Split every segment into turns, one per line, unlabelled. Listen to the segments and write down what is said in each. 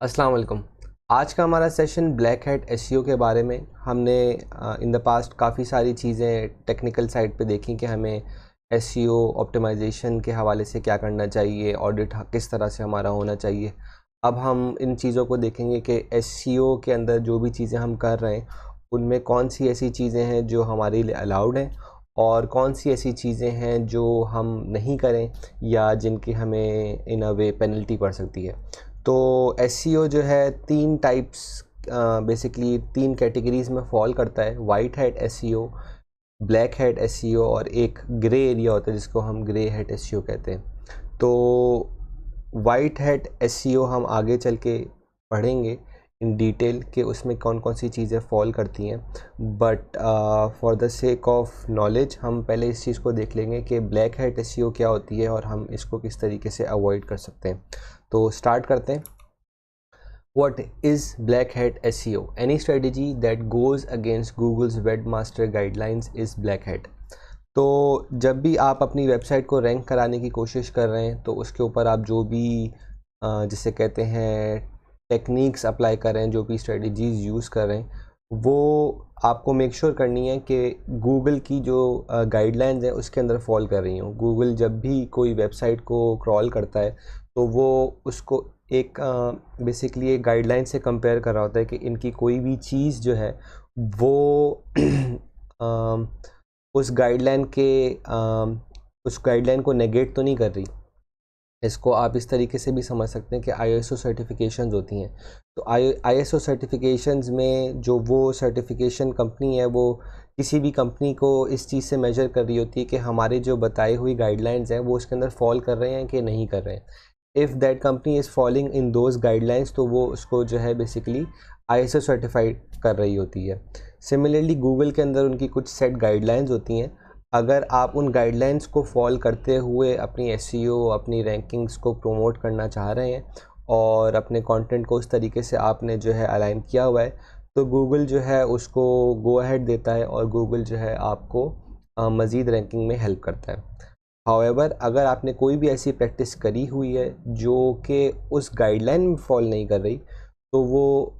अस्सलाम वालेकुम। आज का हमारा सेशन ब्लैक हैट एसईओ के बारे में। हमने इन द पास्ट काफ़ी सारी चीज़ें टेक्निकल साइड पे देखी कि हमें एसईओ ऑप्टिमाइजेशन के हवाले से क्या करना चाहिए, ऑडिट किस तरह से हमारा होना चाहिए। अब हम इन चीज़ों को देखेंगे कि एसईओ के अंदर जो भी चीज़ें हम कर रहे हैं उनमें कौन सी ऐसी चीज़ें हैं जो हमारे लिए अलाउड हैं और कौन सी ऐसी चीज़ें हैं जो हम नहीं करें या जिनकी हमें इन अ वे पेनल्टी पड़ सकती है। तो एसईओ जो है तीन टाइप्स, बेसिकली तीन कैटेगरीज़ में फॉल करता है। White hat SEO, black hat SEO और एक ग्रे एरिया होता है जिसको हम ग्रे हैट एसईओ कहते हैं। तो वाइट हैट एसईओ हम आगे चल के पढ़ेंगे इन डिटेल कि उसमें कौन कौन सी चीज़ें फॉल करती हैं, but for the sake of knowledge हम पहले इस चीज़ को देख लेंगे कि ब्लैक हैट एसईओ क्या होती है और हम इसको किस तरीके से अवॉइड कर सकते हैं। तो स्टार्ट करते हैं। What is Black Hat SEO? Any strategy that goes against Google's webmaster guidelines is Black Hat. तो जब भी आप अपनी वेबसाइट को रैंक कराने की कोशिश कर रहे हैं तो उसके ऊपर आप जो भी जिसे कहते हैं टेक्निक्स अप्लाई कर रहे हैं, जो भी स्ट्रेटजीज़ यूज़ कर रहे हैं, वो आपको मेक श्योर करनी है कि गूगल की जो गाइडलाइंस हैं उसके अंदर फॉल कर रही हूँ। गूगल जब भी कोई वेबसाइट को क्रॉल करता है तो वो उसको एक बेसिकली एक गाइडलाइन से कंपेयर कर रहा होता है कि इनकी कोई भी चीज़ जो है वो उस गाइडलाइन के उस गाइडलाइन को नेगेट तो नहीं कर रही। इसको आप इस तरीके से भी समझ सकते हैं कि आईएसओ सर्टिफिकेशंस होती हैं। तो आईएसओ सर्टिफिकेशंस में जो वो सर्टिफिकेशन कंपनी है वो किसी भी कंपनी को इस चीज़ से मेजर कर रही होती है कि हमारे जो बताई हुई गाइडलाइंस हैं वो उसके अंदर फॉल कर रहे हैं कि नहीं कर रहे हैं। If that company is following in those guidelines तो वो उसको जो है बेसिकली आईएसओ सर्टिफाइड कर रही होती है। सिमिलरली गूगल के अंदर उनकी कुछ सेट गाइडलाइंस होती हैं। अगर आप उन गाइडलाइंस को फॉल करते हुए अपनी एसईओ, अपनी रैंकिंग्स को प्रमोट करना चाह रहे हैं और अपने कंटेंट को उस तरीके से आपने जो है अलाइन किया हुआ है तो गूगल जो है उसको गो अहेड देता है और गूगल जो है आपको मज़ीद रैंकिंग में हेल्प करता है। हाउएवर अगर आपने कोई भी ऐसी प्रैक्टिस करी हुई है जो कि उस गाइडलाइन में फॉल नहीं कर रही तो वो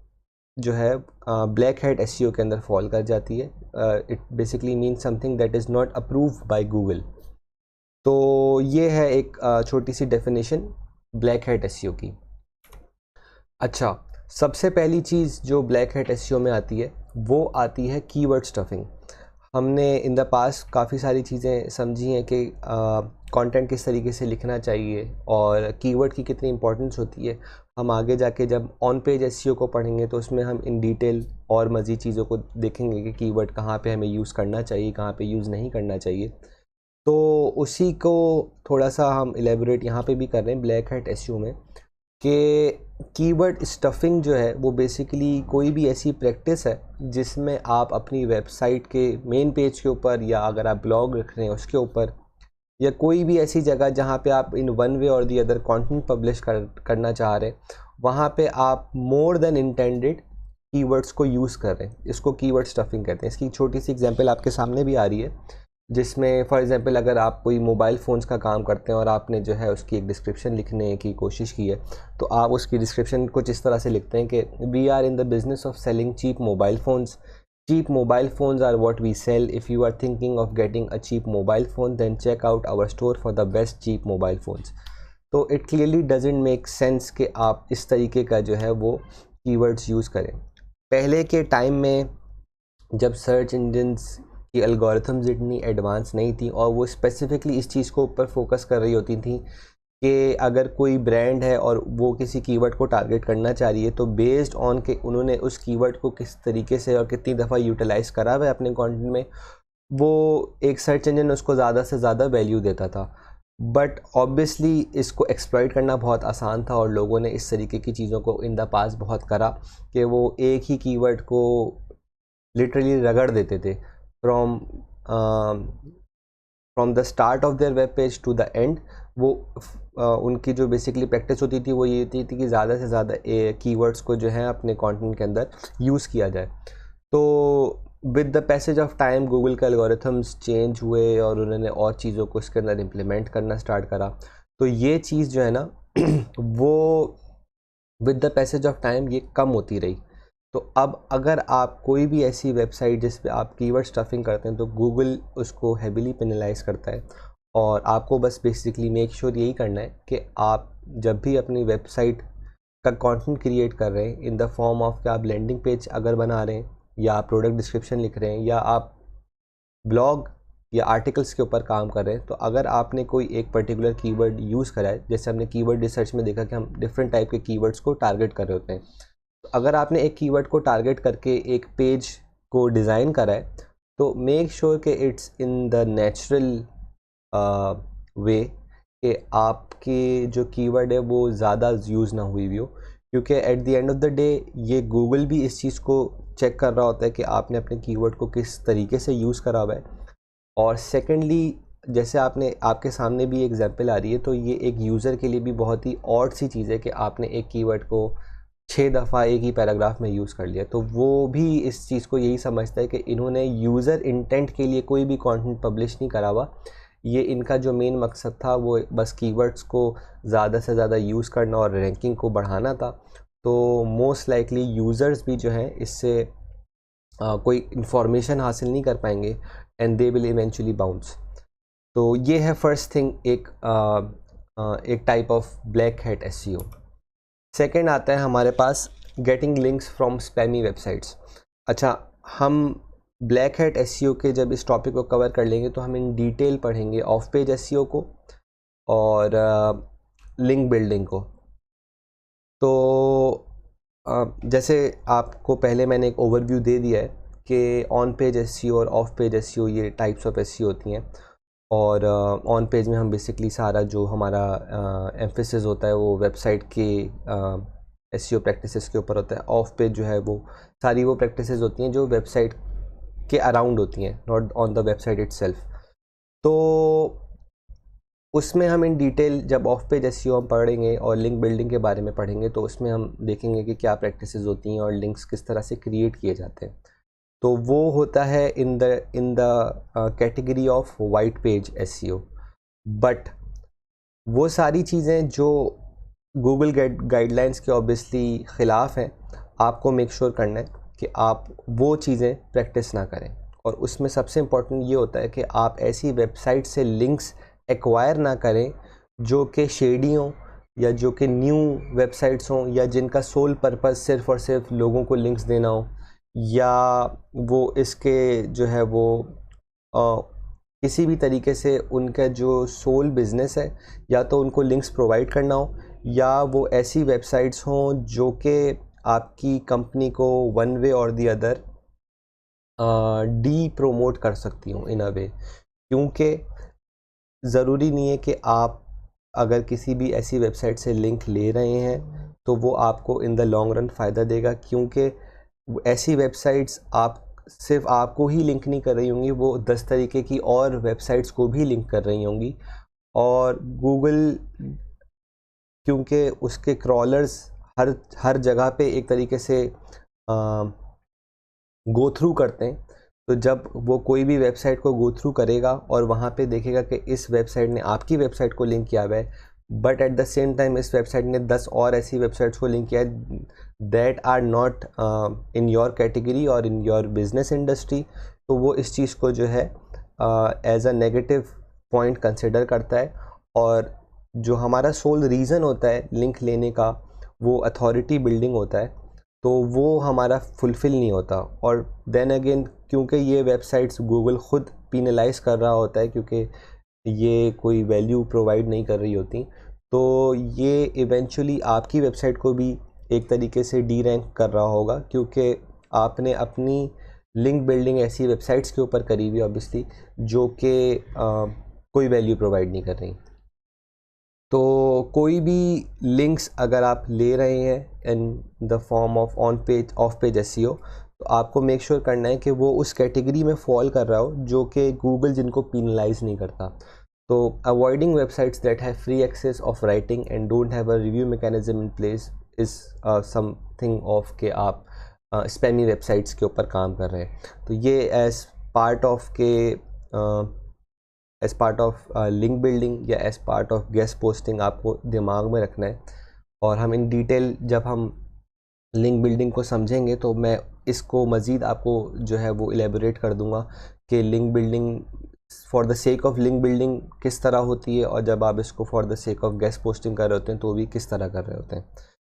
जो है ब्लैक हैट एसईओ के अंदर फॉल कर जाती है। It basically means something that is not approved by Google. तो ये है एक छोटी सी डेफिनेशन ब्लैक हैट एसईओ की। अच्छा, सबसे पहली चीज़ जो ब्लैक हैट एसईओ में आती है वो आती है कीवर्ड स्टफिंग। हमने इन द पास्ट काफ़ी सारी चीज़ें समझी हैं कि कंटेंट किस तरीके से लिखना चाहिए और कीवर्ड की कितनी इंपॉर्टेंस होती है। हम आगे जाके जब ऑन पेज एसईओ को पढ़ेंगे तो उसमें हम इन डिटेल और मज़ीद चीज़ों को देखेंगे कि कीवर्ड कहाँ पे हमें यूज़ करना चाहिए, कहाँ पे यूज़ नहीं करना चाहिए। तो उसी को थोड़ा सा हम एलेबोरेट यहाँ पे भी कर रहे हैं ब्लैक हैट एसईओ में कि कीवर्ड स्टफिंग जो है वो बेसिकली कोई भी ऐसी प्रैक्टिस है जिसमें आप अपनी वेबसाइट के मेन पेज के ऊपर या अगर आप ब्लॉग लिख रहे हैं उसके ऊपर या कोई भी ऐसी जगह जहाँ पे आप इन वन वे और दी अदर कंटेंट पब्लिश करना चाह रहे हैं वहाँ पे आप मोर देन इंटेंडेड कीवर्ड्स को यूज़ कर रहे हैं। इसको कीवर्ड स्टफिंग कहते हैं। इसकी छोटी सी एग्जांपल आपके सामने भी आ रही है जिसमें फॉर एग्जांपल अगर आप कोई मोबाइल फ़ोन्स का काम करते हैं और आपने जो है उसकी एक डिस्क्रिप्शन लिखने की कोशिश की है तो आप उसकी डिस्क्रिप्शन कुछ इस तरह से लिखते हैं कि we are in the business of selling cheap mobile phones. Cheap mobile phones are what we sell. If you are thinking of getting a cheap mobile phone, then check out our store for the best cheap mobile phones. तो it clearly doesn't make sense कि आप इस तरीके का जो है वो keywords use करें। पहले के टाइम में जब सर्च इंजन्स की एल्गोरिथम्स इतनी एडवांस नहीं थी और वो स्पेसिफिकली इस चीज़ को ऊपर फोकस कर रही होती थी कि अगर कोई ब्रांड है और वो किसी कीवर्ड को टारगेट करना चाह रही है तो बेस्ड ऑन के उन्होंने उस कीवर्ड को किस तरीके से और कितनी दफ़ा यूटिलाइज़ करा हुआ है अपने कंटेंट में, वो एक सर्च इंजन उसको ज़्यादा से ज़्यादा वैल्यू देता था। बट ऑब्वियसली इसको एक्सप्लॉइट करना बहुत आसान था और लोगों ने इस तरीके की चीज़ों को इन द पास्ट बहुत करा कि वो एक ही कीवर्ड को लिटरली रगड़ देते थे from from the start of their web page to the end. वो उनकी जो बेसिकली प्रैक्टिस होती थी वो ये थी कि ज़्यादा से ज़्यादा कीवर्ड्स को जो है अपने कंटेंट के अंदर यूज़ किया जाए। तो with the passage of time Google के एल्गोरिथम्स चेंज हुए और उन्होंने और चीज़ों को इसके अंदर इम्प्लीमेंट करना स्टार्ट करा। तो ये चीज़ जो है ना वो with the passage of time ये कम होती रही। तो अब अगर आप कोई भी ऐसी वेबसाइट जिस पे आप कीवर्ड स्टफिंग करते हैं तो गूगल उसको हेविली पेनलाइज करता है। और आपको बस बेसिकली मेक श्योर यही करना है कि आप जब भी अपनी वेबसाइट का कंटेंट क्रिएट कर रहे हैं इन द फॉर्म ऑफ कि आप लैंडिंग पेज अगर बना रहे हैं या आप प्रोडक्ट डिस्क्रिप्शन लिख रहे हैं या आप ब्लॉग या आर्टिकल्स के ऊपर काम कर रहे हैं, तो अगर आपने कोई एक पर्टिकुलर कीवर्ड यूज़ करा है, जैसे हमने कीवर्ड रिसर्च में देखा कि हम डिफरेंट टाइप के कीवर्ड्स को टारगेट कर रहे होते हैं, तो अगर आपने एक कीवर्ड को टारगेट करके एक पेज को डिज़ाइन करा है तो मेक श्योर कि it's in the natural way कि आपके जो कीवर्ड है वो ज़्यादा यूज़ ना हुई हो, क्योंकि at the end of the day ये गूगल भी इस चीज़ को चेक कर रहा होता है कि आपने अपने कीवर्ड को किस तरीके से यूज़ करा हुआ है। और सेकेंडली, जैसे आपने आपके सामने भी एग्जांपल आ रही है, तो ये एक यूज़र के लिए भी बहुत ही ऑड सी चीज़ है कि आपने एक कीवर्ड को 6 दफ़ा एक ही पैराग्राफ में यूज़ कर लिया। तो वो भी इस चीज़ को यही समझता है कि इन्होंने यूज़र इंटेंट के लिए कोई भी कंटेंट पब्लिश नहीं करा हुआ, ये इनका जो मेन मकसद था वो बस कीवर्ड्स को ज़्यादा से ज़्यादा यूज़ करना और रैंकिंग को बढ़ाना था। तो मोस्ट लाइकली यूज़र्स भी जो हैं इससे कोई इंफॉर्मेशन हासिल नहीं कर पाएंगे and they will eventually bounce. तो ये है फर्स्ट थिंग, एक type of black hat SEO. Second आता है हमारे पास getting links from spammy websites. अच्छा, हम ब्लैक हैट एसईओ के जब इस टॉपिक को कवर कर लेंगे तो हम इन डिटेल पढ़ेंगे ऑफ पेज एसईओ को और लिंक बिल्डिंग को। तो जैसे आपको पहले मैंने एक ओवरव्यू दे दिया है कि ऑन पेज एसईओ और ऑफ पेज एसईओ ये टाइप्स ऑफ एसईओ होती हैं। और ऑन पेज में हम बेसिकली सारा जो हमारा एम्फेसिस होता है वो वेबसाइट के एसईओ प्रैक्टिसेस के ऊपर होता है। ऑफ पेज जो है वो सारी वो प्रैक्टिसेस होती हैं जो वेबसाइट के अराउंड होती हैं, not on the website itself. तो उसमें हम इन डिटेल जब ऑफ पेज एसईओ हम पढ़ेंगे और लिंक बिल्डिंग के बारे में पढ़ेंगे तो उसमें हम देखेंगे कि क्या प्रैक्टिसेस होती हैं और लिंक्स किस तरह से क्रिएट किए जाते हैं। तो वो होता है in the category of white page SEO. But वो सारी चीज़ें जो गूगल गाइडलाइंस के ऑब्वियसली ख़िलाफ़ हैं, आपको मेक श्योर करना है कि आप वो चीज़ें प्रैक्टिस ना करें। और उसमें सबसे इम्पॉर्टेंट ये होता है कि आप ऐसी वेबसाइट से लिंक्स एक्वायर ना करें जो कि शेडी हों या जो कि न्यू वेबसाइट्स हों या जिनका सोल पर्पस सिर्फ़ और सिर्फ लोगों को लिंक्स देना हो, या वो इसके जो है वो किसी भी तरीके से उनका जो सोल बिज़नेस है या तो उनको लिंक्स प्रोवाइड करना हो, या वो ऐसी वेबसाइट्स हों जो कि आपकी कंपनी को वन वे और दी अदर डी प्रोमोट कर सकती हूँ इन अ वे। क्योंकि ज़रूरी नहीं है कि आप अगर किसी भी ऐसी वेबसाइट से लिंक ले रहे हैं तो वो आपको इन द लॉन्ग रन फ़ायदा देगा, क्योंकि ऐसी वेबसाइट्स आप सिर्फ आपको ही लिंक नहीं कर रही होंगी, वो 10 तरीके की और वेबसाइट्स को भी लिंक कर रही होंगी। और गूगल क्योंकि उसके क्रॉलर्स हर जगह पे एक तरीके से गो थ्रू करते हैं, तो जब वो कोई भी वेबसाइट को गो थ्रू करेगा और वहाँ पे देखेगा कि इस वेबसाइट ने आपकी वेबसाइट को लिंक किया हुआ है, but at the same time इस वेबसाइट ने 10 और ऐसी वेबसाइट्स को लिंक किया है that are not in your category और इन योर बिजनेस इंडस्ट्री, तो वो इस चीज़ को जो है as a negative point consider करता है। और जो हमारा सोल रीज़न होता है लिंक लेने का वो अथॉरिटी बिल्डिंग होता है, तो वो हमारा फुलफ़िल नहीं होता। और देन अगेन क्योंकि ये वेबसाइट्स गूगल ख़ुद पीनलाइज कर रहा होता है क्योंकि ये कोई वैल्यू प्रोवाइड नहीं कर रही होती, तो ये इवेंचुअली आपकी वेबसाइट को भी एक तरीके से डी रैंक कर रहा होगा, क्योंकि आपने अपनी लिंक बिल्डिंग ऐसी वेबसाइट्स के ऊपर करी हुई ऑब्वियसली जो कि कोई वैल्यू प्रोवाइड नहीं कर रही। तो कोई भी लिंक्स अगर आप ले रहे हैं in the form of of page SEO, तो आपको मेक श्योर करना है कि वो उस कैटेगरी में फॉल कर रहा हो जो कि गूगल जिनको पीनलाइज नहीं करता। तो avoiding websites that have free access of writing and don't have a review mechanism in place is something of के आप स्पैमी वेबसाइट्स के ऊपर काम कर रहे हैं। तो ये as part of link building या as part of guest posting आपको दिमाग में रखना है। और हम इन डिटेल जब हम लिंक बिल्डिंग को समझेंगे तो मैं इसको मज़ीद आपको जो है वो इलेबोरेट कर दूंगा कि link building for the sake of link building किस तरह होती है, और जब आप इसको for the sake of guest posting कर रहे होते हैं तो भी किस तरह कर रहे होते हैं।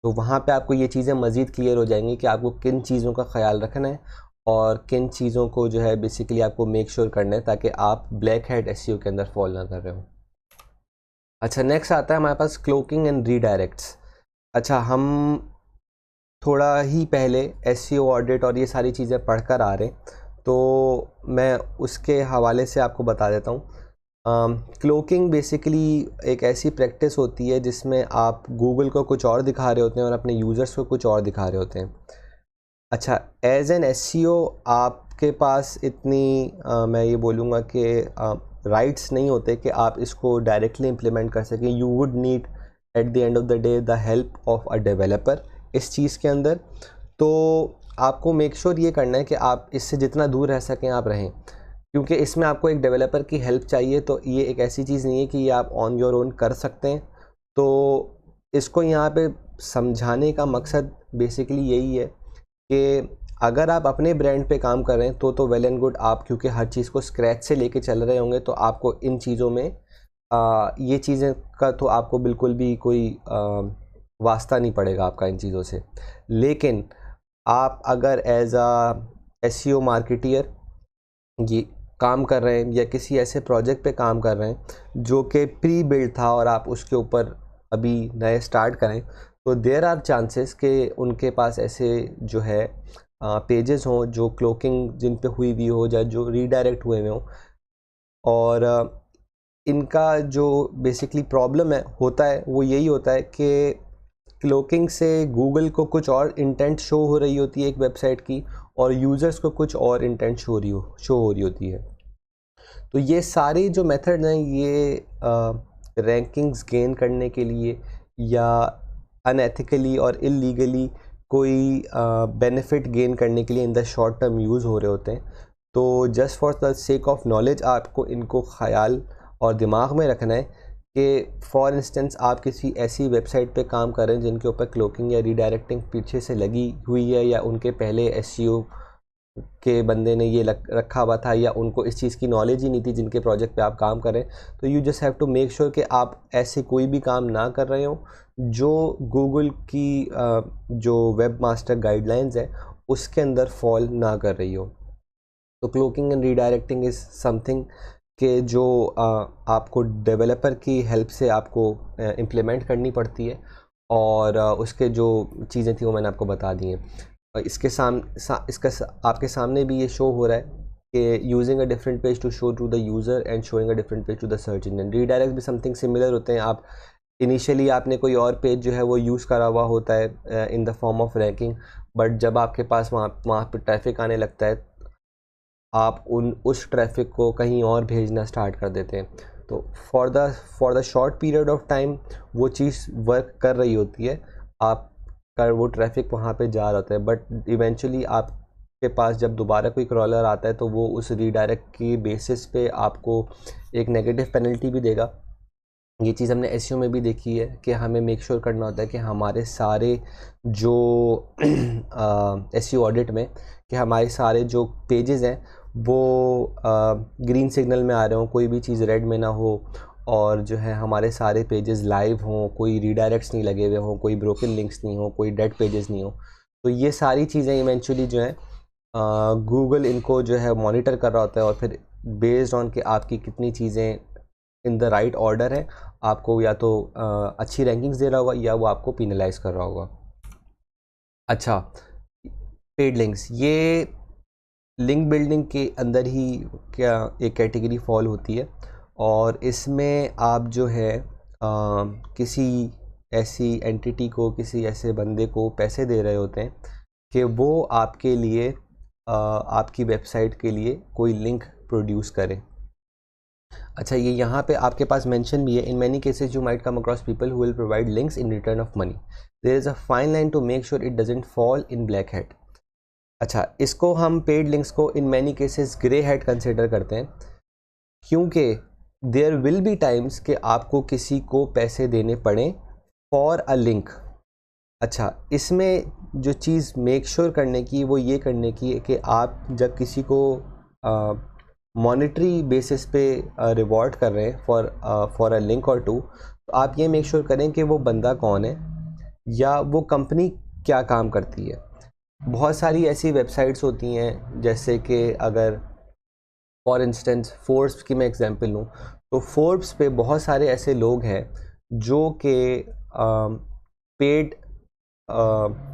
तो वहाँ पे आपको ये चीज़ें मज़ीद क्लियर हो जाएंगी कि आपको किन चीज़ों का ख्याल रखना है और किन चीज़ों को जो है बेसिकली आपको मेक श्योर करना है ताकि आप ब्लैक हैट एसईओ के अंदर फॉल ना कर रहे हो। अच्छा, नेक्स्ट आता है हमारे पास क्लोकिंग एंड रीडायरेक्ट्स। अच्छा, हम थोड़ा ही पहले एसईओ ऑडिट और ये सारी चीज़ें पढ़कर आ रहे हैं, तो मैं उसके हवाले से आपको बता देता हूँ। क्लोकिंग बेसिकली एक ऐसी प्रैक्टिस होती है जिसमें आप गूगल को कुछ और दिखा रहे होते हैं और अपने यूज़र्स को कुछ और दिखा रहे होते हैं। अच्छा, एज एन एसईओ आपके पास इतनी मैं ये बोलूँगा कि राइट्स नहीं होते कि आप इसको डायरेक्टली इम्प्लीमेंट कर सकें। You would need at the end of the day the help of a developer इस चीज़ के अंदर। तो आपको मेक श्योर ये करना है कि आप इससे जितना दूर रह सकें आप रहें, क्योंकि इसमें आपको एक डेवलपर की हेल्प चाहिए। तो ये एक ऐसी चीज़ नहीं है कि ये आप ऑन योर ओन कर सकते हैं। तो इसको यहाँ पे समझाने का मकसद बेसिकली यही है कि अगर आप अपने ब्रांड पे काम कर रहे हैं तो वेल एंड गुड, आप क्योंकि हर चीज़ को स्क्रैच से लेके चल रहे होंगे तो आपको इन चीज़ों में ये चीज़ें का तो आपको बिल्कुल भी कोई वास्ता नहीं पड़ेगा आपका इन चीज़ों से। लेकिन आप अगर एज आ एसईओ मार्केटियर ये काम कर रहे हैं या किसी ऐसे प्रोजेक्ट पे काम कर रहे हैं जो कि प्री बिल्ड था और आप उसके ऊपर अभी नए स्टार्ट करें, तो देयर आर चांसेस कि उनके पास ऐसे जो है पेजेस हों जो क्लोकिंग जिन पे हुई हुई हो या जो रीडायरेक्ट हुए हुए हों। और इनका जो बेसिकली प्रॉब्लम है होता है वो यही होता है कि क्लोकिंग से गूगल को कुछ और इंटेंट शो हो रही होती है एक वेबसाइट की, और यूज़र्स को कुछ और इंटेंट शो हो रही होती है। तो ये सारी जो मेथड हैं ये रैंकिंग्स गेन करने के लिए या अनएथिकली और इलीगली कोई बेनिफिट गेन करने के लिए in the short term use हो रहे होते हैं। तो just for the sake of knowledge आपको इनको ख्याल और दिमाग में रखना है कि फॉर इंस्टेंस आप किसी ऐसी वेबसाइट पे काम कर रहे हैं जिनके ऊपर क्लोकिंग या रीडायरेक्टिंग पीछे से लगी हुई है, या उनके पहले एसईओ के बंदे ने ये रखा हुआ था, या उनको इस चीज़ की नॉलेज ही नहीं थी जिनके प्रोजेक्ट पे आप काम करें। तो you just have to make sure कि आप ऐसे कोई भी काम ना कर रहे हो जो गूगल की जो वेब मास्टर गाइडलाइंस है उसके अंदर फॉल ना कर रही हो। तो cloaking and redirecting is something कि जो आपको डेवलपर की हेल्प से आपको इम्प्लीमेंट करनी पड़ती है, और उसके जो चीज़ें थी वो मैंने आपको बता दी हैं। इसका आपके सामने भी ये शो हो रहा है कि using a different page to show to the user and showing a different page to the search engine. Redirect भी समथिंग सिमिलर होते हैं। आप इनिशियली आपने कोई और पेज जो है वो यूज़ करा हुआ होता है in the form of ranking, but जब आपके पास वहाँ पर ट्रैफिक आने लगता है आप उस ट्रैफिक को कहीं और भेजना स्टार्ट कर देते हैं। तो for the short period of time वो चीज़ वर्क कर रही होती है, आपका वो ट्रैफिक वहाँ पे जा रहा होता है, बट इवेंचुअली आपके पास जब दोबारा कोई क्रॉलर आता है तो वो उस रीडायरेक्ट की बेसिस पे आपको एक नेगेटिव पेनल्टी भी देगा। ये चीज़ हमने एसईओ में भी देखी है कि हमें मेक श्योर करना होता है कि हमारे सारे जो एसईओ ऑडिट में कि हमारे सारे जो पेजेस हैं वो ग्रीन सिग्नल में आ रहे हों, कोई भी चीज़ रेड में ना हो, और जो है हमारे सारे पेजेस लाइव हों, कोई रीडायरेक्ट्स नहीं लगे हुए हों, कोई ब्रोकन लिंक्स नहीं हो, कोई डेड पेजेस नहीं हो। तो ये सारी चीज़ें इवेंचुअली जो है गूगल इनको जो है मॉनिटर कर रहा होता है, और फिर बेस्ड ऑन कि आपकी कितनी चीज़ें इन द राइट ऑर्डर है आपको या तो अच्छी रैंकिंग्स दे रहा होगा या वो आपको पिनलाइज कर रहा होगा। अच्छा, पेड लिंक्स, ये लिंक बिल्डिंग के अंदर ही क्या एक कैटेगरी फॉल होती है, और इसमें आप जो है किसी ऐसी एंटिटी को, किसी ऐसे बंदे को पैसे दे रहे होते हैं कि वो आपके लिए आपकी वेबसाइट के लिए कोई लिंक प्रोड्यूस करे। अच्छा, ये यहाँ पे आपके पास मेंशन भी है, in many cases you might come across people who will provide links in return of money, there is a fine line to make sure it doesn't fall in black hat. अच्छा, इसको हम paid links को in many cases grey hat consider करते हैं, क्योंकि there will be times कि आपको किसी को पैसे देने पड़े फॉर अ लिंक, अच्छा, इसमें जो चीज़ मेक श्योर करने की वो ये करने की है कि आप जब किसी को मॉनेटरी बेसिस पे रिवॉर्ड कर रहे हैं फॉर अ लिंक और टू, तो आप ये मेक श्योर करें कि वो बंदा कौन है या वो कंपनी क्या काम करती है। बहुत सारी ऐसी वेबसाइट्स होती हैं, जैसे कि अगर फॉर इंस्टेंस फोर्ब्स की मैं एग्जांपल लूँ, तो फोर्ब्स पे बहुत सारे ऐसे लोग हैं जो कि पेड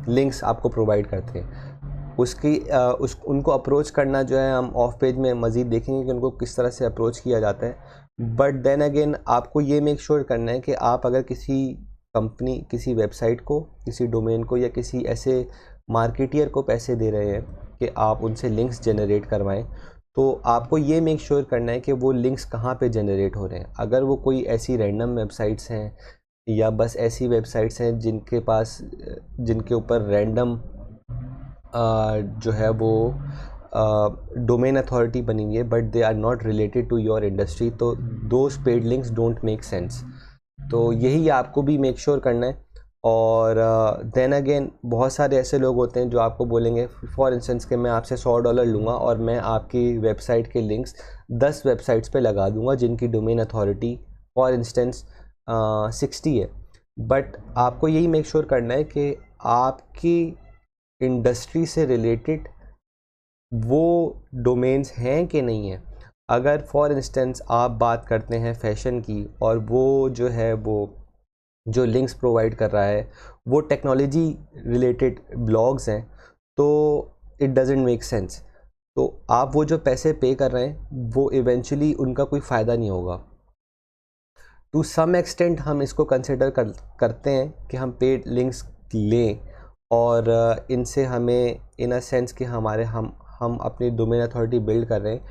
लिंक्स आपको प्रोवाइड करते हैं। उनको अप्रोच करना जो है, हम ऑफ पेज में मज़ीद देखेंगे कि उनको किस तरह से अप्रोच किया जाता है। बट देन अगेन आपको ये मेक श्योर करना है कि आप अगर किसी कंपनी, किसी वेबसाइट को, किसी डोमेन को या किसी ऐसे मार्केटियर को पैसे दे रहे हैं कि आप उनसे लिंक्स जनरेट करवाएं, तो आपको ये मेक श्योर करना है कि वो लिंक्स कहाँ पे जनरेट हो रहे हैं। अगर वो कोई ऐसी रैंडम वेबसाइट्स हैं या बस ऐसी वेबसाइट्स हैं जिनके ऊपर रैंडम जो है वो डोमेन अथॉरिटी बनी हुई है but they are not related to your industry, तो those paid links don't make sense. तो यही आपको भी मेक श्योर करना है। और देन अगेन बहुत सारे ऐसे लोग होते हैं जो आपको बोलेंगे, फॉर इंस्टेंस कि मैं आपसे $100 लूँगा और मैं आपकी वेबसाइट के लिंक्स 10 वेबसाइट्स पे लगा दूँगा जिनकी डोमेन अथॉरिटी फॉर इंस्टेंस 60 है। बट आपको यही मेक श्योर करना है कि आपकी इंडस्ट्री से रिलेटेड वो डोमेन्स हैं कि नहीं है। अगर फॉर इंस्टेंस आप बात करते हैं फैशन की और वो जो है वो जो लिंक्स प्रोवाइड कर रहा है वो टेक्नोलॉजी रिलेटेड ब्लॉग्स हैं, तो इट डजेंट मेक सेंस। तो आप वो जो पैसे पे कर रहे हैं वो इवेंचुअली उनका कोई फ़ायदा नहीं होगा। टू सम एक्सटेंट हम इसको कंसिडर करते हैं कि हम पेड लिंक्स लें और इनसे हमें इन अ सेंस कि हम अपनी डोमेन अथॉरिटी बिल्ड कर रहे हैं,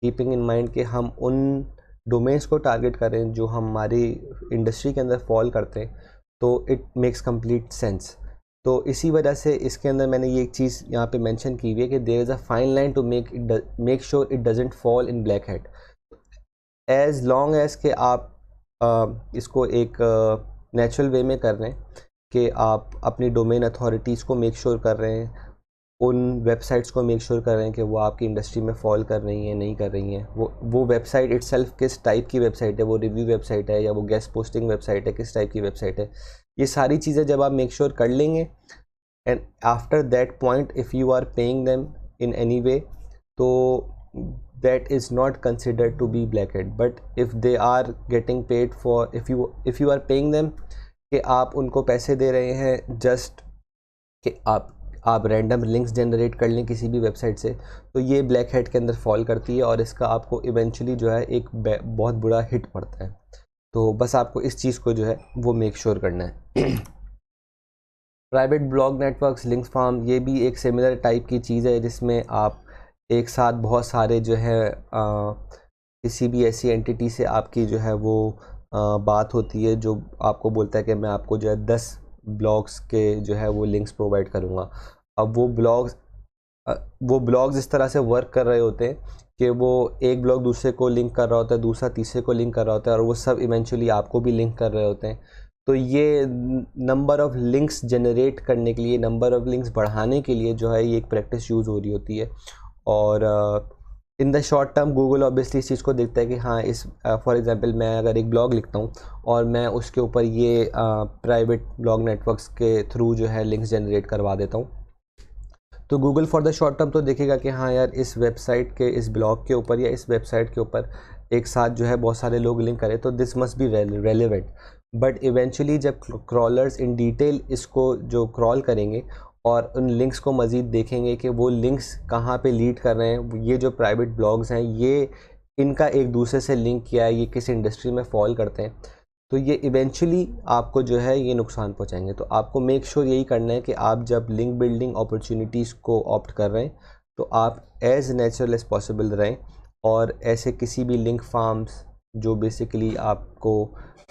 कीपिंग इन माइंड कि हम उन डोमेन्स को टारगेट कर रहे हैं जो हमारी इंडस्ट्री के अंदर फॉल करते हैं, तो इट मेक्स कंप्लीट सेंस। तो इसी वजह से इसके अंदर मैंने ये एक चीज़ यहाँ पे मेंशन की हुई है कि there is a fine line to make sure it doesn't fall in black head. As long as के आप इसको एक नेचुरल वे में कर रहे हैं कि आप अपनी डोमेन अथॉरिटीज़ को मेक श्योर कर रहे हैं, उन वेबसाइट्स को मेक श्योर कर रहे हैं कि वो आपकी इंडस्ट्री में फॉल कर रही हैं नहीं कर रही हैं, वो वेबसाइट इटसेल्फ किस टाइप की वेबसाइट है, वो रिव्यू वेबसाइट है या वो गेस्ट पोस्टिंग वेबसाइट है, किस टाइप की वेबसाइट है। ये सारी चीज़ें जब आप मेक श्योर कर लेंगे and after that point if you are paying them in any way, तो that is not considered to be black hat. But if they are getting paid for, if you are paying them कि आप उनको पैसे दे रहे हैं just कि आप random links generate कर लें किसी भी वेबसाइट से, तो ये ब्लैक हेट के अंदर फॉल करती है और इसका आपको इवेंचुअली जो है एक बहुत बुरा हिट पड़ता है। तो बस आपको इस चीज़ को जो है वो मेक श्योर करना है। Private blog networks, links farm, ये भी एक सिमिलर टाइप की चीज़ है जिसमें आप एक साथ बहुत सारे जो है किसी भी ऐसी एंटिटी से आपकी जो है वो बात होती है जो आपको बोलता है कि मैं आपको जो है 10 ब्लॉग्स के जो है वो लिंक्स प्रोवाइड करूँगा। अब वो ब्लॉग्स इस तरह से वर्क कर रहे होते हैं कि वो एक ब्लॉग दूसरे को लिंक कर रहा होता है, दूसरा तीसरे को लिंक कर रहा होता है और वो सब इवेंचुअली आपको भी लिंक कर रहे होते हैं। तो ये नंबर ऑफ़ लिंक्स जनरेट करने के लिए, नंबर ऑफ़ लिंक्स बढ़ाने के लिए जो है ये एक प्रैक्टिस यूज़ हो रही होती है। और in the short term Google obviously इस चीज़ को देखता है कि हाँ, इस फॉर एग्जांपल मैं अगर एक ब्लॉग लिखता हूँ और मैं उसके ऊपर ये प्राइवेट ब्लॉग नेटवर्क्स के थ्रू जो है लिंक्स जनरेट करवा देता हूँ, तो Google for the short term तो देखेगा कि हाँ यार, इस वेबसाइट के इस ब्लॉग के ऊपर या इस वेबसाइट के ऊपर एक साथ जो है बहुत सारे लोग लिंक करें, तो this must be relevant. But eventually जब क्रॉलर्स इन डिटेल इसको जो क्रॉल करेंगे और उन लिंक्स को मज़ीद देखेंगे कि वो लिंक्स कहाँ पे लीड कर रहे हैं, ये जो प्राइवेट ब्लॉग्स हैं ये इनका एक दूसरे से लिंक किया है, ये किस इंडस्ट्री में फॉल करते हैं, तो ये इवेंचुअली आपको जो है ये नुकसान पहुंचाएंगे। तो आपको मेक श्योर यही करना है कि आप जब लिंक बिल्डिंग अपॉर्चुनिटीज़ को ऑप्ट कर रहे हैं तो आप एज़ नेचुरल एज़ पॉसिबल रहें और ऐसे किसी भी लिंक फार्म्स जो बेसिकली आप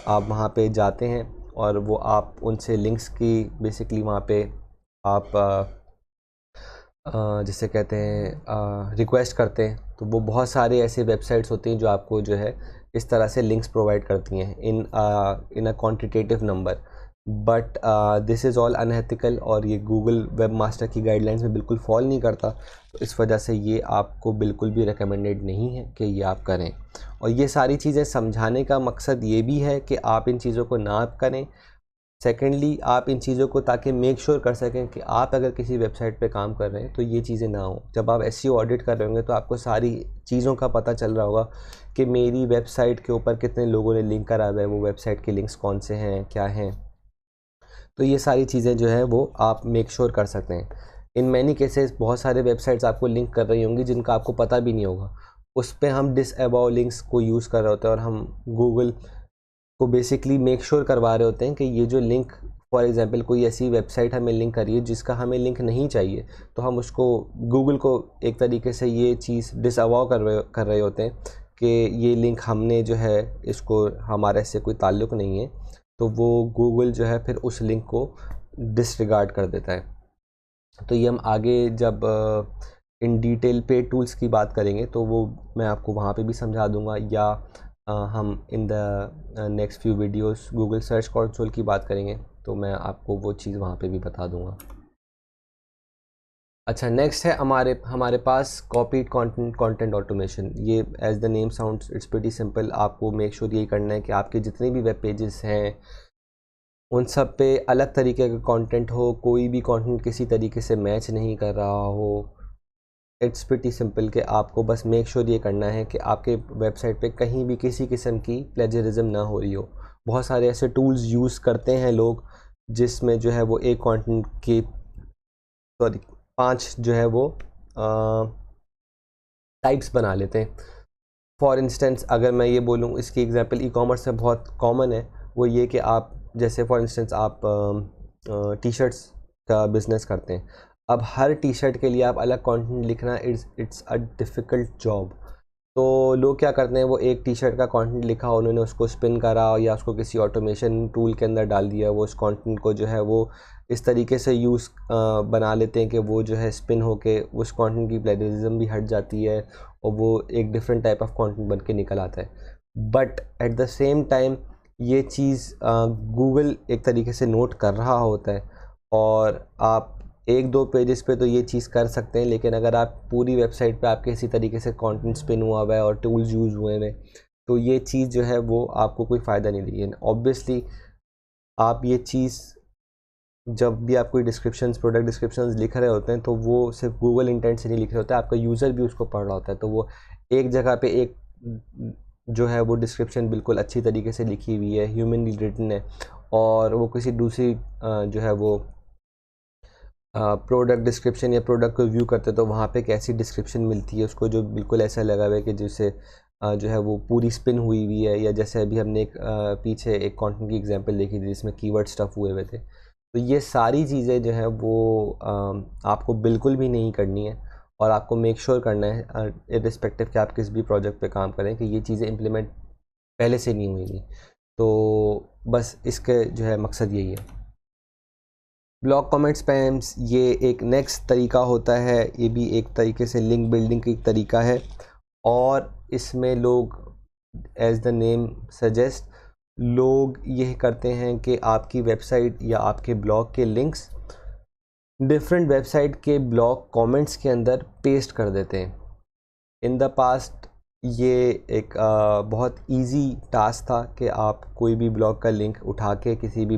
वहाँ पे जाते हैं और वो आप उनसे लिंक्स की बेसिकली वहाँ पे आप जिसे कहते हैं रिक्वेस्ट करते हैं, तो वो बहुत सारे ऐसे वेबसाइट्स होती हैं जो आपको जो है इस तरह से लिंक्स प्रोवाइड करती हैं in a quantitative number. But this is all unethical और ये गूगल वेब मास्टर की गाइडलाइंस में बिल्कुल फॉल नहीं करता। तो इस वजह से ये आपको बिल्कुल भी रिकमेंडेड नहीं है कि ये आप करें। और ये सारी चीज़ें समझाने का मकसद ये भी है कि आप इन चीज़ों को ना करें। सेकेंडली, आप इन चीज़ों को ताकि मेक श्योर कर सकें कि आप अगर किसी वेबसाइट पे काम कर रहे हैं तो ये चीज़ें ना हो। जब आप एसईओ ऑडिट कर रहे होंगे तो आपको सारी चीज़ों का पता चल रहा होगा कि मेरी वेबसाइट के ऊपर कितने लोगों ने लिंक करा हुआ है, वो वेबसाइट के लिंक्स कौन से हैं, क्या हैं। तो ये सारी चीज़ें जो है वो आप मेक श्योर कर सकते हैं। इन मैनी केसेस बहुत सारे वेबसाइट्स आपको लिंक कर रही होंगी जिनका आपको पता भी नहीं होगा। उस पर हम डिसअबाउ लिंक्स को यूज़ कर रहे होते हैं और हम गूगल को बेसिकली मेक श्योर करवा रहे होते हैं कि ये जो लिंक, फॉर एग्जांपल कोई ऐसी वेबसाइट हमें लिंक करी है जिसका हमें लिंक नहीं चाहिए, तो हम उसको गूगल को एक तरीके से ये चीज़ डिसअवाउ कर रहे होते हैं कि ये लिंक हमने जो है इसको, हमारे से कोई ताल्लुक़ नहीं है। तो वो गूगल जो है फिर उस लिंक को डिसरिगार्ड कर देता है। तो ये हम आगे जब इन डिटेल पेड टूल्स की बात करेंगे तो वो मैं आपको वहाँ पे भी समझा दूंगा, या हम in the next few videos Google search console की बात करेंगे तो मैं आपको वो चीज़ वहाँ पे भी बता दूंगा। अच्छा, नेक्स्ट है हमारे पास कॉपीड कंटेंट ऑटोमेशन। ये as the name sounds it's pretty simple. आपको मेक श्योर यही करना है कि आपके जितने भी वेब पेजेस हैं उन सब पे अलग तरीके का कंटेंट हो, कोई भी कंटेंट किसी तरीके से मैच नहीं कर रहा हो। इट्स प्रीटी सिंपल कि आपको बस मेक श्योर ये करना है कि आपके वेबसाइट पे कहीं भी किसी किस्म की प्लेजरिज्म ना हो रही हो। बहुत सारे ऐसे टूल्स यूज़ करते हैं लोग जिसमें जो है वो एक कंटेंट की, सॉरी, 5 जो है वो टाइप्स बना लेते हैं। फॉर इंस्टेंस अगर मैं ये बोलूँ, इसकी एग्जांपल ई कॉमर्स में बहुत कॉमन है, वो ये कि आप जैसे फॉर इंस्टेंस आप टी शर्ट्स का बिज़नेस करते हैं। अब हर टी शर्ट के लिए आप अलग कंटेंट लिखना इट्स अ डिफ़िकल्ट जॉब। तो लोग क्या करते हैं, वो एक टी शर्ट का कंटेंट लिखा, उन्होंने उसको स्पिन करा या उसको किसी ऑटोमेशन टूल के अंदर डाल दिया, वो उस कंटेंट को जो है वो इस तरीके से यूज़ बना लेते हैं कि वो जो है स्पिन होके उस कंटेंट की प्लेजरिज्म भी हट जाती है और वो एक डिफरेंट टाइप ऑफ कंटेंट बन के निकल आता है। But at the same time ये चीज़ गूगल एक तरीके से नोट कर रहा होता है और आप एक दो पेजेस पे तो ये चीज़ कर सकते हैं, लेकिन अगर आप पूरी वेबसाइट पे आपके इसी तरीके से कंटेंट स्पिन हुआ हुआ है और टूल्स यूज़ हुए हैं तो ये चीज़ जो है वो आपको कोई फ़ायदा नहीं देगी। ऑब्वियसली आप ये चीज़ जब भी आप कोई डिस्क्रिप्शंस, प्रोडक्ट डिस्क्रिप्शंस लिख रहे होते हैं तो वो सिर्फ गूगल इंटेंट से नहीं लिख रहे होते, आपका यूज़र भी उसको पढ़ रहा होता है। तो वो एक जगह पे एक जो है वो डिस्क्रिप्शन बिल्कुल अच्छी तरीके से लिखी हुई है, ह्यूमनली रिटन है, और वो किसी दूसरी जो है वो प्रोडक्ट डिस्क्रिप्शन या प्रोडक्ट को व्यू करते तो वहाँ पे कैसी डिस्क्रिप्शन मिलती है उसको, जो बिल्कुल ऐसा लगा हुआ है कि जिससे जो है वो पूरी स्पिन हुई हुई है। या जैसे अभी हमने एक पीछे एक कंटेंट की एग्जांपल देखी थी जिसमें कीवर्ड स्टफ हुए हुए थे। तो ये सारी चीज़ें जो है वो आपको बिल्कुल भी नहीं करनी है और आपको मेक श्योर करना है इर्रिस्पेक्टिव कि आप किस भी प्रोजेक्ट पे काम करें कि ये चीज़ें इम्प्लीमेंट पहले से नहीं हुई थी। तो बस इसके जो है मकसद यही है। ब्लॉक कमेंट स्पैम्स ये एक नेक्स्ट तरीका होता है, ये भी एक तरीके से लिंक बिल्डिंग का एक तरीका है और इसमें लोग एज द नेम सजेस्ट लोग यह करते हैं कि आपकी वेबसाइट या आपके ब्लॉग के लिंक्स डिफरेंट वेबसाइट के ब्लॉग कमेंट्स के अंदर पेस्ट कर देते हैं। इन द पास्ट ये एक बहुत इजी टास्क था कि आप कोई भी ब्लॉग का लिंक उठा के किसी भी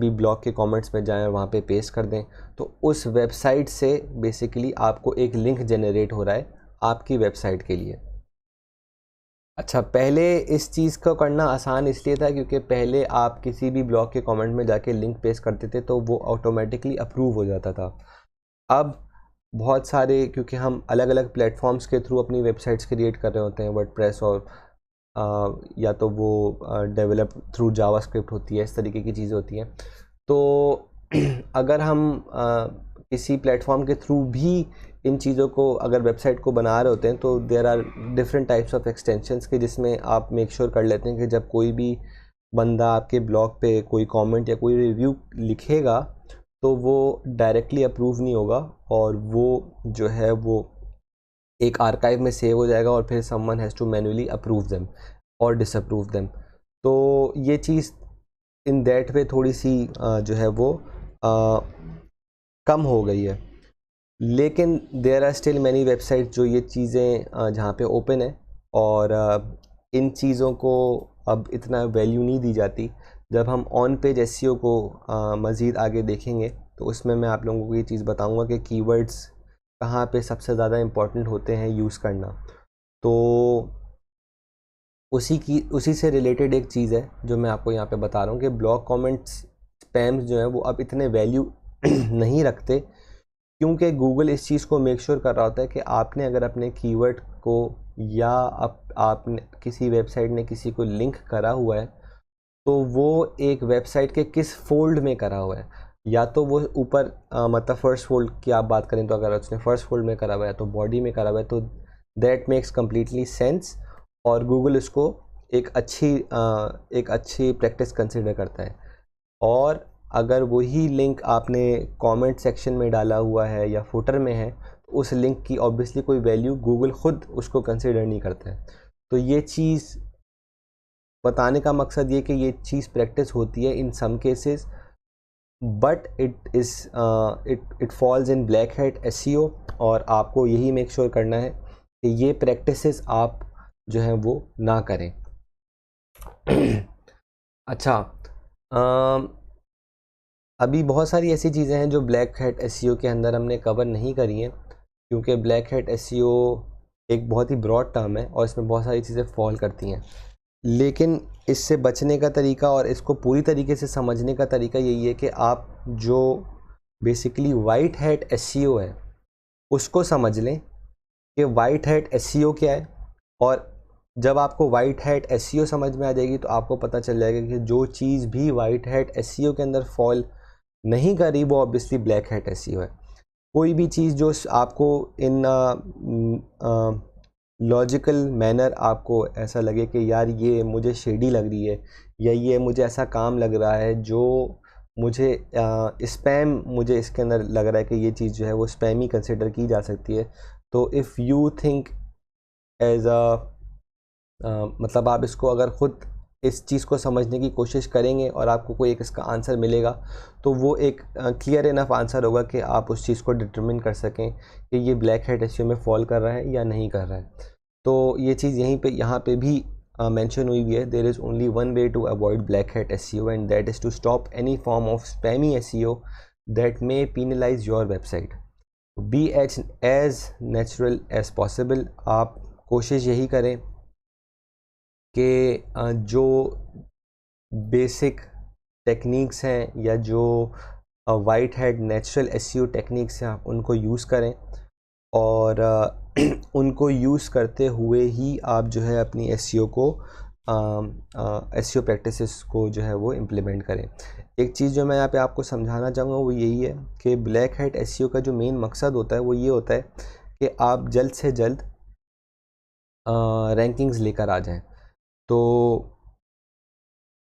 ब्लॉग के कमेंट्स में जाएं और वहाँ पे पेस्ट कर दें, तो उस वेबसाइट से बेसिकली आपको एक लिंक जनरेट हो रहा है आपकी वेबसाइट के लिए। अच्छा, पहले इस चीज़ को करना आसान इसलिए था क्योंकि पहले आप किसी भी ब्लॉग के कमेंट में जाके लिंक पेस्ट करते थे तो वो ऑटोमेटिकली अप्रूव हो जाता था। अब बहुत सारे, क्योंकि हम अलग अलग प्लेटफॉर्म्स के थ्रू अपनी वेबसाइट्स क्रिएट कर रहे होते हैं, वर्डप्रेस और या तो वो डेवलप थ्रू जावास्क्रिप्ट होती है, इस तरीके की चीज़ें होती हैं। तो अगर हम किसी प्लेटफॉर्म के थ्रू भी इन चीज़ों को अगर वेबसाइट को बना रहे होते हैं तो there are different types of extensions के जिसमें आप मेक श्योर कर लेते हैं कि जब कोई भी बंदा आपके ब्लॉग पे कोई कमेंट या कोई रिव्यू लिखेगा तो वो डायरेक्टली अप्रूव नहीं होगा और वो जो है वो एक आर्काइव में सेव हो जाएगा और फिर someone has to manually approve them और डिसअप्रूव देम। तो ये चीज़ इन दैट वे थोड़ी सी जो है वो कम हो गई है। लेकिन there are still many website जो ये चीज़ें जहाँ पे ओपन है, और इन चीज़ों को अब इतना वैल्यू नहीं दी जाती। जब हम ऑन पेज एसईओ को मज़ीद आगे देखेंगे तो उसमें मैं आप लोगों को ये चीज़ बताऊंगा कि कीवर्ड्स कहाँ पे सबसे ज़्यादा इम्पोर्टेंट होते हैं यूज़ करना। तो उसी से रिलेटेड एक चीज़ है जो मैं आपको यहाँ पे बता रहा हूँ कि ब्लॉग कमेंट्स स्पैम्स जो हैं वो अब इतने वैल्यू नहीं रखते, क्योंकि गूगल इस चीज़ को मेक श्योर कर रहा होता है कि आपने अगर अपने कीवर्ड को या आपने किसी वेबसाइट ने किसी को लिंक करा हुआ है तो वो एक वेबसाइट के किस फोल्ड में करा हुआ है। या तो वो ऊपर मतलब फर्स्ट फोल्ड की आप बात करें तो अगर उसने फर्स्ट फोल्ड में करा हुआ है तो बॉडी में करा हुआ है, तो दैट मेक्स कम्प्लीटली सेंस, और गूगल इसको एक अच्छी प्रैक्टिस कंसिडर करता है। और अगर वही लिंक आपने कमेंट सेक्शन में डाला हुआ है या फुटर में है तो उस लिंक की ऑब्वियसली कोई वैल्यू गूगल खुद उसको कंसिडर नहीं करता है। तो ये चीज़ बताने का मकसद ये कि ये चीज़ प्रैक्टिस होती है in some cases, but it falls in black hat SEO, और आपको यही मेक श्योर करना है कि ये प्रैक्टिसेस आप जो हैं वो ना करें। अच्छा, अभी बहुत सारी ऐसी चीज़ें हैं जो ब्लैक हैट एसईओ के अंदर हमने कवर नहीं करी हैं, क्योंकि ब्लैक हैट एसईओ एक बहुत ही ब्रॉड टर्म है और इसमें बहुत सारी चीज़ें फॉल करती हैं। लेकिन इससे बचने का तरीका और इसको पूरी तरीके से समझने का तरीका यही है कि आप जो बेसिकली वाइट हैट एसईओ है उसको समझ लें कि वाइट हैट एसईओ क्या है। और जब आपको वाइट हैट एसईओ समझ में आ जाएगी तो आपको पता चल जाएगा कि जो चीज़ भी वाइट हैट एसईओ के अंदर फॉल नहीं करी वो ऑब्वियसली ब्लैक हैट एसईओ है। कोई भी चीज़ जो आपको इन लॉजिकल मैनर आपको ऐसा लगे कि यार ये मुझे शेडी लग रही है या ये मुझे ऐसा काम लग रहा है जो मुझे स्पैम, मुझे इसके अंदर लग रहा है कि ये चीज़ जो है वो स्पैम ही कंसिडर की जा सकती है, तो इफ़ यू थिंक एज मतलब आप इसको अगर ख़ुद इस चीज़ को समझने की कोशिश करेंगे और आपको कोई एक इसका आंसर मिलेगा तो वो एक क्लियर इनफ आंसर होगा कि आप उस चीज़ को डिटरमिन कर सकें कि ये ब्लैक हैट एसईओ में फॉल कर रहा है या नहीं कर रहा है। तो ये चीज़ यहाँ पे भी मेंशन हुई है। There is only one way to avoid black hat SEO and that is to stop any form of spammy SEO that may penalise your website. Be as natural as possible. आप कोशिश यही करें कि जो basic techniques हैं या जो white hat natural SEO techniques हैं आप उनको यूज़ करें, और उनको यूज़ करते हुए ही आप जो है अपनी एसईओ प्रैक्टिसेस को जो है वो इम्प्लीमेंट करें। एक चीज़ जो मैं यहाँ पे आपको समझाना चाहूँगा वो यही है कि ब्लैक हैट एसईओ का जो मेन मकसद होता है वो ये होता है कि आप जल्द से जल्द रैंकिंग्स लेकर आ जाएं। तो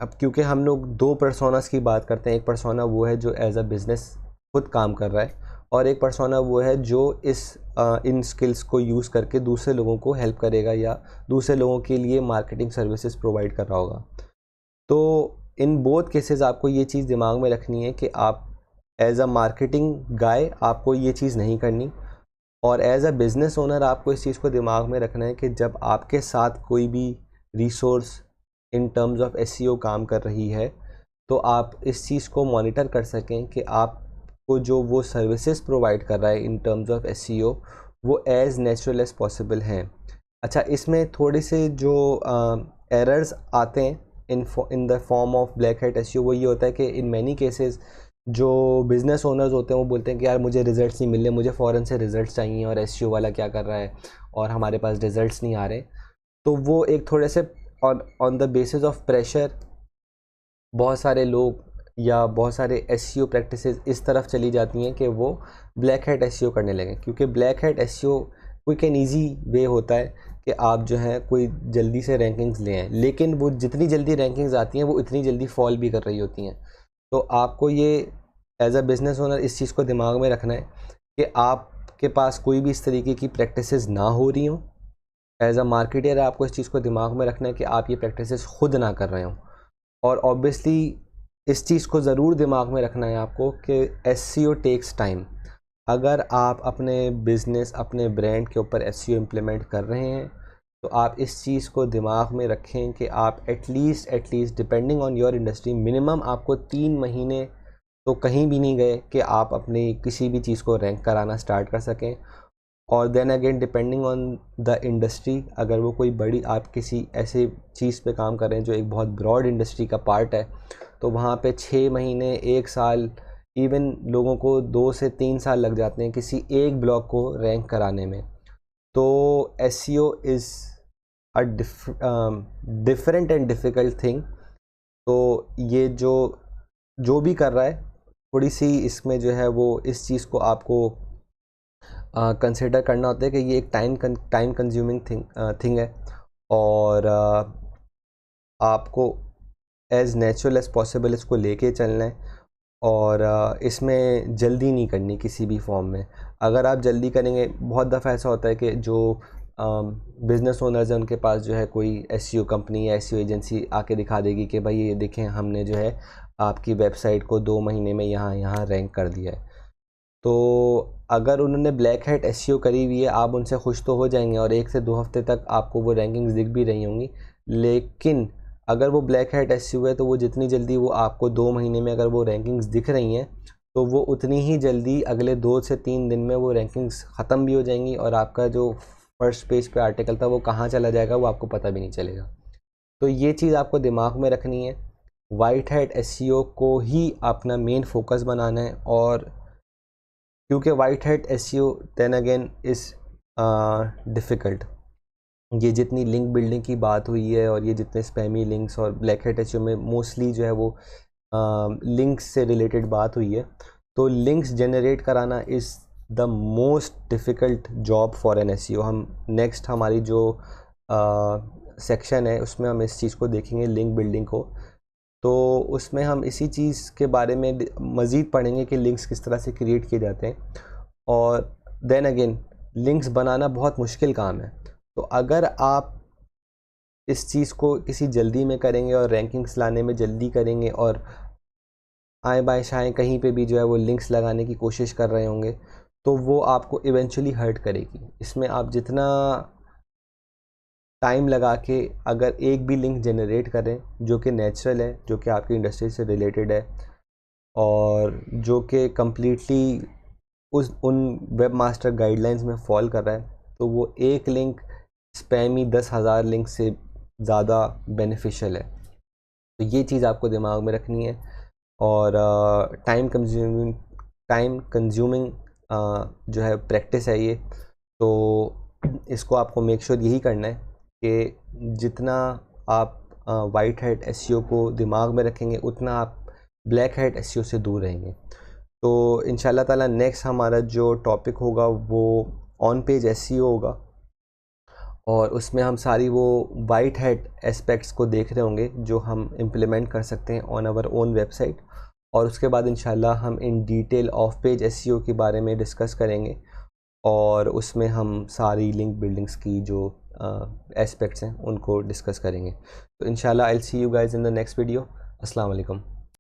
अब क्योंकि हम लोग दो पर्सोनास की बात करते हैं, एक पर्सोना वो है जो एज अ बिज़नेस खुद काम कर रहा है और एक पर्सोना वो है जो इन स्किल्स को यूज़ करके दूसरे लोगों को हेल्प करेगा या दूसरे लोगों के लिए मार्केटिंग सर्विसेज प्रोवाइड कर रहा होगा। तो इन बोथ केसेस आपको ये चीज़ दिमाग में रखनी है कि आप एज अ मार्केटिंग गाय आपको ये चीज़ नहीं करनी, और एज अ बिज़नेस ओनर आपको इस चीज़ को दिमाग में रखना है कि जब आपके साथ कोई भी resource in terms of SEO काम कर रही है तो आप इस चीज़ को मॉनिटर कर सकें कि आपको जो वो सर्विसेज प्रोवाइड कर रहा है इन टर्म्स ऑफ एसईओ वो एज़ नेचुरल एज़ पॉसिबल हैं। अच्छा, इसमें थोड़े से जो एरर्स आते हैं in the form of black hat SEO वो ये होता है कि इन मैनी केसेस जो बिज़नेस ओनर्स होते हैं वो बोलते हैं कि यार मुझे रिज़ल्ट्स नहीं मिल रहे, मुझे फ़ौरन से रिज़ल्ट्स चाहिए और एसईओ वाला क्या कर रहा है और हमारे पास रिज़ल्ट्स नहीं आ रहे। तो वो एक थोड़े से on the basis of pressure बहुत सारे लोग या बहुत सारे एसईओ प्रैक्टिसेस इस तरफ चली जाती हैं कि वो ब्लैक हैट एसईओ करने लगें, क्योंकि black hat SEO quick and easy way होता है कि आप जो है कोई जल्दी से रैंकिंग्स ले आएँ, लेकिन वो जितनी जल्दी रैंकिंग्स आती हैं वो इतनी जल्दी फॉल भी कर रही होती हैं। तो आपको ये एज अ बिज़नेस ओनर इस चीज़ को दिमाग में रखना है कि आपके पास कोई भी इस तरीके की प्रैक्टिसेस ना हो रही हों। एज अ मार्केटर आपको इस चीज़ को दिमाग में रखना है कि आप ये प्रैक्टिसेस खुद ना कर रहे हों। और ऑब्वियसली इस चीज़ को ज़रूर दिमाग में रखना है आपको कि SEO टेक्स टाइम। अगर आप अपने बिज़नेस, अपने ब्रांड के ऊपर SEO इम्प्लीमेंट कर रहे हैं तो आप इस चीज़ को दिमाग में रखें कि आप at least depending on your industry minimum आपको 3 महीने तो कहीं भी नहीं गए कि आप अपनी किसी भी चीज़ को रैंक कराना स्टार्ट कर सकें। और then again depending on the industry, अगर वो कोई बड़ी आप किसी ऐसे चीज़ पे काम कर रहे हैं जो एक बहुत ब्रॉड इंडस्ट्री का पार्ट है, तो वहाँ पे 6 महीने, 1 साल, इवन लोगों को 2 से 3 साल लग जाते हैं किसी एक ब्लॉग को रैंक कराने में। तो SEO is a different and difficult thing. तो ये जो भी कर रहा है, थोड़ी सी इसमें जो है वो इस चीज़ को आपको कंसिडर करना होता है कि ये एक टाइम कंज्यूमिंग थिंग है। और आपको एज़ नेचुरल एज़ पॉसिबल इसको लेके चलना है। और इसमें जल्दी नहीं करनी किसी भी फॉर्म में। अगर आप जल्दी करेंगे, बहुत दफ़ा ऐसा होता है कि जो बिज़नेस ओनर्स हैं उनके पास जो है कोई SEO कंपनी या SEO एजेंसी आके दिखा देगी कि भाई ये देखें हमने जो है आपकी वेबसाइट को 2 महीने में यहाँ रैंक कर दिया है। तो अगर उन्होंने ब्लैक हैट SEO करी हुई है, आप उनसे खुश तो हो जाएंगे और 1 से 2 हफ्ते तक आपको वो रैंकिंग्स दिख भी रही होंगी। लेकिन अगर वो ब्लैक हैट SEO है तो वो जितनी जल्दी वो आपको 2 महीने में अगर वो रैंकिंग्स दिख रही हैं तो वो उतनी ही जल्दी अगले 2 से 3 दिन में वो रैंकिंग्स ख़त्म भी हो जाएंगी और आपका जो फर्स्ट पेज पे आर्टिकल था वो कहाँ चला जाएगा वो आपको पता भी नहीं चलेगा। तो ये चीज़ आपको दिमाग में रखनी है। वाइट हैट SEO को ही अपना मेन फोकस बनाना है। और क्योंकि white hat SEO then again is difficult. ये जितनी लिंक बिल्डिंग की बात हुई है और ये जितने स्पैमी लिंक्स और ब्लैक हैट SEO में मोस्टली जो है वो लिंक्स से रिलेटेड बात हुई है। तो लिंक्स जनरेट कराना is the most difficult job for an SEO। हम नेक्स्ट हमारी जो सेक्शन है उसमें हम इस चीज़ को देखेंगे, लिंक बिल्डिंग को। तो उसमें हम इसी चीज़ के बारे में मज़ीद पढ़ेंगे कि लिंक्स किस तरह से क्रिएट किए जाते हैं। और देन अगेन लिंक्स बनाना बहुत मुश्किल काम है। तो अगर आप इस चीज़ को किसी जल्दी में करेंगे और रैंकिंग्स लाने में जल्दी करेंगे और आए बाएँ शाएँ कहीं पे भी जो है वो लिंक्स लगाने की कोशिश कर रहे होंगे तो वो आपको इवेंचुअली हर्ट करेगी। इसमें आप जितना टाइम लगा के अगर एक भी लिंक जनरेट करें जो कि नेचुरल है, जो कि आपकी इंडस्ट्री से रिलेटेड है और जो कि कम्प्लीटली उन वेब मास्टर गाइडलाइंस में फॉल कर रहा है, तो वो एक लिंक स्पैमी 10,000 लिंक से ज़्यादा बेनिफिशियल है। तो ये चीज़ आपको दिमाग में रखनी है। और टाइम कंज्यूमिंग जो है प्रैक्टिस है ये। तो इसको आपको मेक श्योर यही करना है कि जितना आप वाइट हैट SEO को दिमाग में रखेंगे उतना आप ब्लैक हैट SEO से दूर रहेंगे। तो इंशाल्लाह ताला नेक्स्ट हमारा जो टॉपिक होगा वो ऑन पेज SEO होगा और उसमें हम सारी वो वाइट हैट एस्पेक्ट्स को देख रहे होंगे जो हम इम्प्लीमेंट कर सकते हैं ऑन आवर ओन वेबसाइट। और उसके बाद इंशाल्लाह हम in detail of page SEO के बारे में डिस्कस करेंगे और उसमें हम सारी लिंक बिल्डिंग्स की जो एस्पेक्ट्स हैं उनको डिस्कस करेंगे। तो इंशाल्लाह I will see you guys in the next video. अस्सलाम वालेकुम।